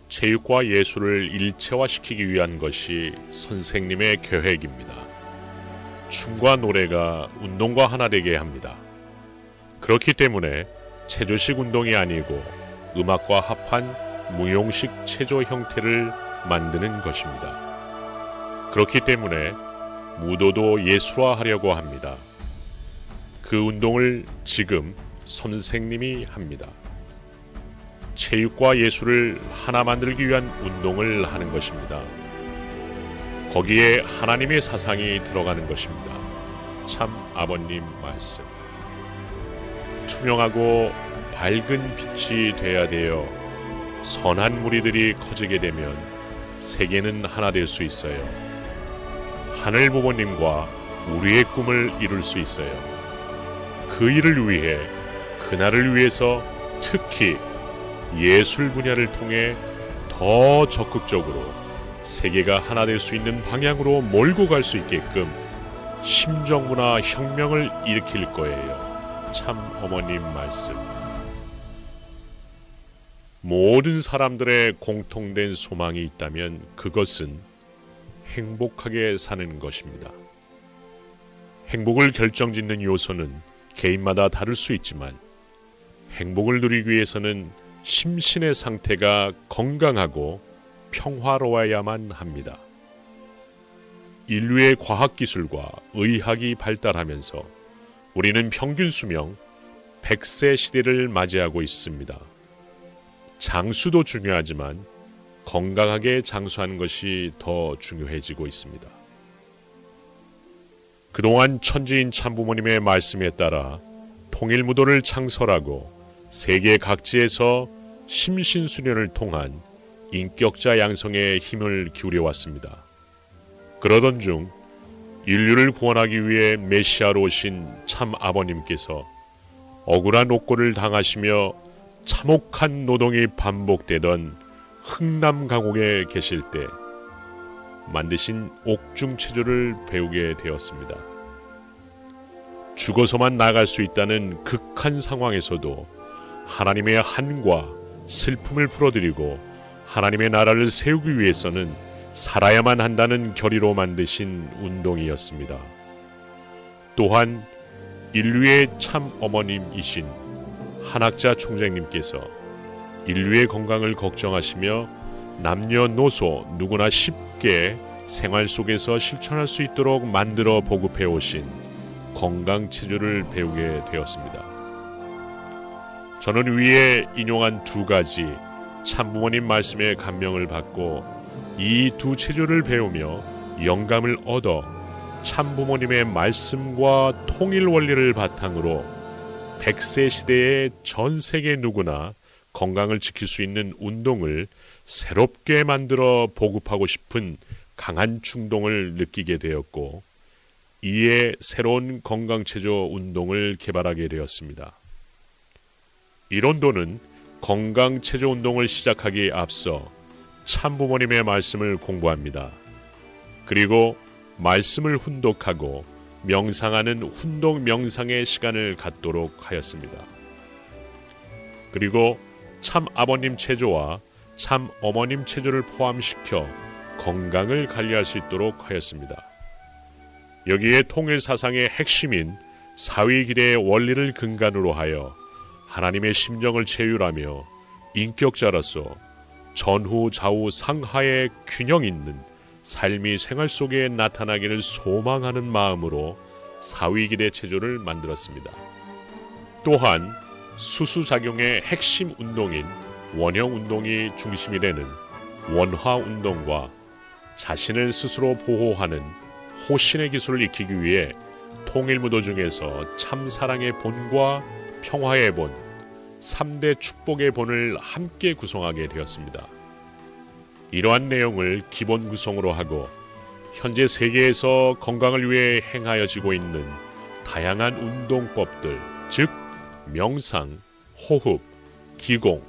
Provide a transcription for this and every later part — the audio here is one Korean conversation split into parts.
체육과 예술을 일체화시키기 위한 것이 선생님의 계획입니다. 춤과 노래가 운동과 하나 되게 합니다. 그렇기 때문에 체조식 운동이 아니고 음악과 합한 무용식 체조 형태를 만드는 것입니다. 그렇기 때문에 무도도 예술화하려고 합니다. 그 운동을 지금 선생님이 합니다. 체육과 예술을 하나 만들기 위한 운동을 하는 것입니다. 거기에 하나님의 사상이 들어가는 것입니다. 참 아버님 말씀. 투명하고 밝은 빛이 돼야 되어 선한 무리들이 커지게 되면 세계는 하나 될 수 있어요. 하늘 부모님과 우리의 꿈을 이룰 수 있어요. 그 일을 위해 그날을 위해서 특히 예술 분야를 통해 더 적극적으로 세계가 하나 될 수 있는 방향으로 몰고 갈 수 있게끔 심정문화 혁명을 일으킬 거예요. 참 어머님 말씀. 모든 사람들의 공통된 소망이 있다면 그것은 행복하게 사는 것입니다. 행복을 결정짓는 요소는 개인마다 다를 수 있지만 행복을 누리기 위해서는 심신의 상태가 건강하고 평화로워야만 합니다. 인류의 과학기술과 의학이 발달하면서 우리는 평균 수명 100세 시대를 맞이하고 있습니다. 장수도 중요하지만 건강하게 장수하는 것이 더 중요해지고 있습니다. 그동안 천지인 참부모님의 말씀에 따라 통일무도를 창설하고 세계 각지에서 심신수련을 통한 인격자 양성에 힘을 기울여 왔습니다. 그러던 중 인류를 구원하기 위해 메시아로 오신 참 아버님께서 억울한 옥고를 당하시며 참혹한 노동이 반복되던 흥남 가곡에 계실 때 만드신 옥중체조를 배우게 되었습니다. 죽어서만 나갈 수 있다는 극한 상황에서도 하나님의 한과 슬픔을 풀어드리고 하나님의 나라를 세우기 위해서는 살아야만 한다는 결의로 만드신 운동이었습니다. 또한 인류의 참 어머님이신 한학자 총장님께서 인류의 건강을 걱정하시며 남녀노소 누구나 쉽게 생활 속에서 실천할 수 있도록 만들어 보급해 오신 건강체조를 배우게 되었습니다. 저는 위에 인용한 두 가지 참부모님 말씀에 감명을 받고 이 두 체조를 배우며 영감을 얻어 참부모님의 말씀과 통일 원리를 바탕으로 100세 시대의 전 세계 누구나 건강을 지킬 수 있는 운동을 새롭게 만들어 보급하고 싶은 강한 충동을 느끼게 되었고 이에 새로운 건강체조 운동을 개발하게 되었습니다. 이론도는 건강체조 운동을 시작하기에 앞서 참부모님의 말씀을 공부합니다. 그리고 말씀을 훈독하고 명상하는 훈독 명상의 시간을 갖도록 하였습니다. 그리고 참 아버님 체조와 참 어머님 체조를 포함시켜 건강을 관리할 수 있도록 하였습니다. 여기에 통일 사상의 핵심인 사위기대의 원리를 근간으로 하여 하나님의 심정을 체휼하며 인격자로서 전후 좌우 상하의 균형 있는 삶이 생활 속에 나타나기를 소망하는 마음으로 사위기대 체조를 만들었습니다. 또한 수수작용의 핵심 운동인 원형운동이 중심이 되는 원화운동과 자신을 스스로 보호하는 호신의 기술을 익히기 위해 통일무도 중에서 참사랑의 본과 평화의 본, 3대 축복의 본을 함께 구성하게 되었습니다. 이러한 내용을 기본 구성으로 하고 현재 세계에서 건강을 위해 행하여지고 있는 다양한 운동법들, 즉 명상, 호흡, 기공,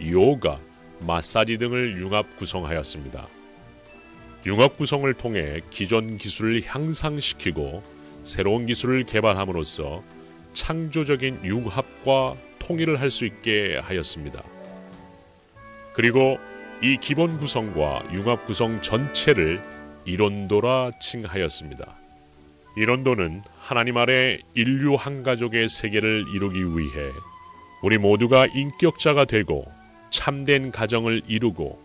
요가, 마사지 등을 융합 구성하였습니다. 융합 구성을 통해 기존 기술을 향상시키고 새로운 기술을 개발함으로써 창조적인 융합과 통일을 할 수 있게 하였습니다. 그리고 이 기본 구성과 융합 구성 전체를 이론도라 칭하였습니다. 이론도는 하나님 아래 인류 한 가족의 세계를 이루기 위해 우리 모두가 인격자가 되고 참된 가정을 이루고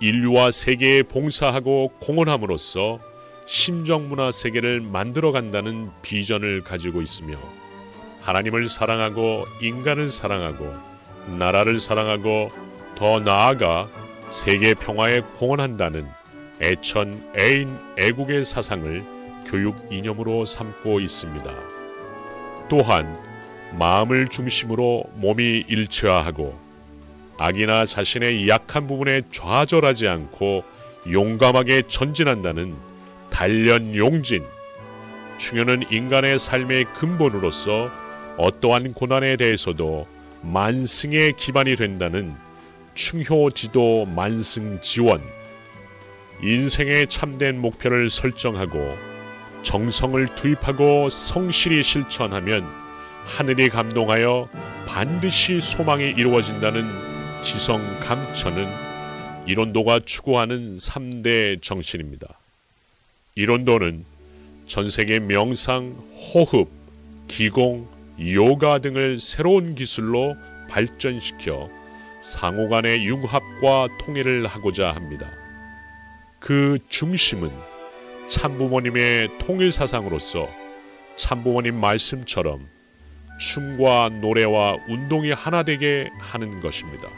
인류와 세계에 봉사하고 공헌함으로써 심정문화 세계를 만들어간다는 비전을 가지고 있으며 하나님을 사랑하고 인간을 사랑하고 나라를 사랑하고 더 나아가 세계 평화에 공헌한다는 애천 애인 애국의 사상을 교육 이념으로 삼고 있습니다. 또한 마음을 중심으로 몸이 일치화하고 악이나 자신의 약한 부분에 좌절하지 않고 용감하게 전진한다는 단련용진, 충효는 인간의 삶의 근본으로서 어떠한 고난에 대해서도 만승의 기반이 된다는 충효지도 만승지원, 인생의 참된 목표를 설정하고 정성을 투입하고 성실히 실천하면 하늘이 감동하여 반드시 소망이 이루어진다는 지성감천은 이론도가 추구하는 3대 정신입니다. 이론도는 전세계 명상, 호흡, 기공, 요가 등을 새로운 기술로 발전시켜 상호간의 융합과 통일을 하고자 합니다. 그 중심은 참부모님의 통일사상으로서 참부모님 말씀처럼 춤과 노래와 운동이 하나 되게 하는 것입니다.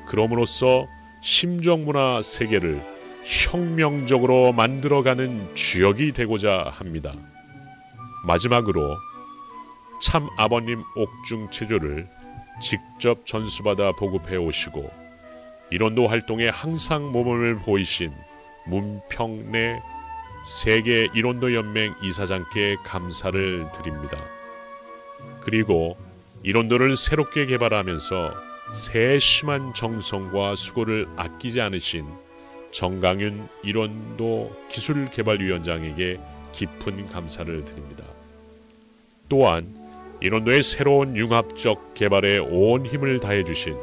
그럼으로써 심정문화 세계를 혁명적으로 만들어가는 주역이 되고자 합니다. 마지막으로 참 아버님 옥중 체조를 직접 전수받아 보급해 오시고 이론도 활동에 항상 모범을 보이신 문평래 세계 이론도 연맹 이사장께 감사를 드립니다. 그리고 이론도를 새롭게 개발하면서 세심한 정성과 수고를 아끼지 않으신 정강윤 이론도 기술개발위원장에게 깊은 감사를 드립니다. 또한 이론도의 새로운 융합적 개발에 온 힘을 다해주신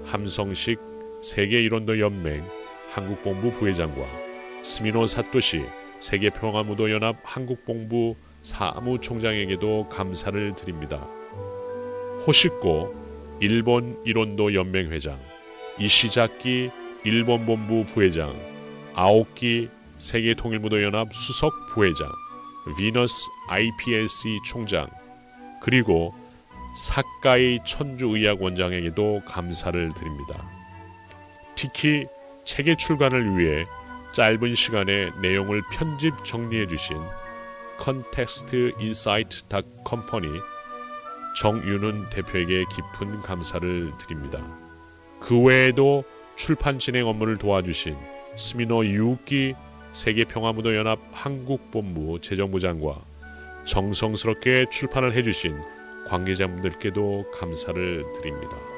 함성식 세계 이론도 연맹 한국본부 부회장과 스미노 사토시 세계평화무도연합 한국본부 사무총장에게도 감사를 드립니다. 호시코 일본 이론도 연맹회장, 이시자키 일본 본부 부회장, 아오키 세계통일무도연합 수석 부회장, 비너스 IPLC 총장, 그리고 사카이 천주의학원장에게도 감사를 드립니다. 특히 책의 출간을 위해 짧은 시간에 내용을 편집 정리해 주신 컨텍스트 인사이트 컴퍼니 정윤훈 대표에게 깊은 감사를 드립니다. 그 외에도 출판 진행 업무를 도와주신 스미노 유키 세계평화무도연합 한국본부 재정부장과 정성스럽게 출판을 해주신 관계자분들께도 감사를 드립니다.